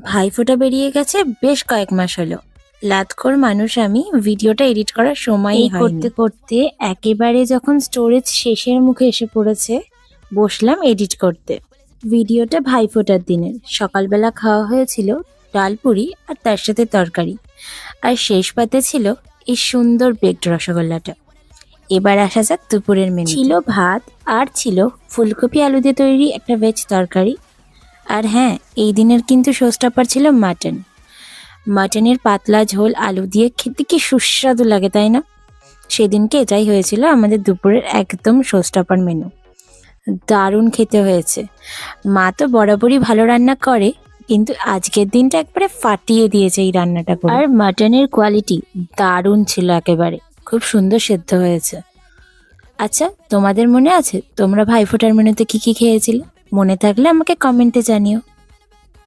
ভাইফোঁটা বেরিয়ে গেছে বেশ কয়েক মাস হলো। লাতখোর মানুষ আমি, ভিডিওটা এডিট করার সময়ই এই করতে হয়নি। করতে একেবারে যখন স্টোরেজ শেষের মুখে এসে পড়েছে, বসলাম এডিট করতে। ভিডিওটা ভাইফোঁটার দিনের সকালবেলা খাওয়া হয়েছিল ডাল পুরি আর তার সাথে তরকারি, আর শেষ পাতে ছিল এই সুন্দর বেকড রসগোল্লাটা। এবার আসা যাক দুপুরের মেনু। ছিল ভাত, আর ছিল ফুলকপি আলু দিয়ে তৈরি একটা ভেজ তরকারি। আর হ্যাঁ, এই দিনের কিন্তু শোস্টপার ছিল মাটন। মাটনের পাতলা ঝোল আলু দিয়ে খেতে কি সুস্বাদু লাগে, তাই না? সেদিনকে এটাই হয়েছিল আমাদের দুপুরের একদম শোস্টপার মেনু। দারুণ খেতে হয়েছে। মা তো বরাবরই ভালো রান্না করে, কিন্তু আজকের দিনটা একবারে ফাটিয়ে দিয়েছে এই রান্নাটা করে। আর মাটনের কোয়ালিটি দারুণ ছিল একেবারে, খুব সুন্দর সেদ্ধ হয়েছে। আচ্ছা, তোমাদের মনে আছে তোমরা ভাইফোঁটার মেনুতে কি কি খেয়েছিলে? মনে থাকলে আমাকে কমেন্টে জানিও।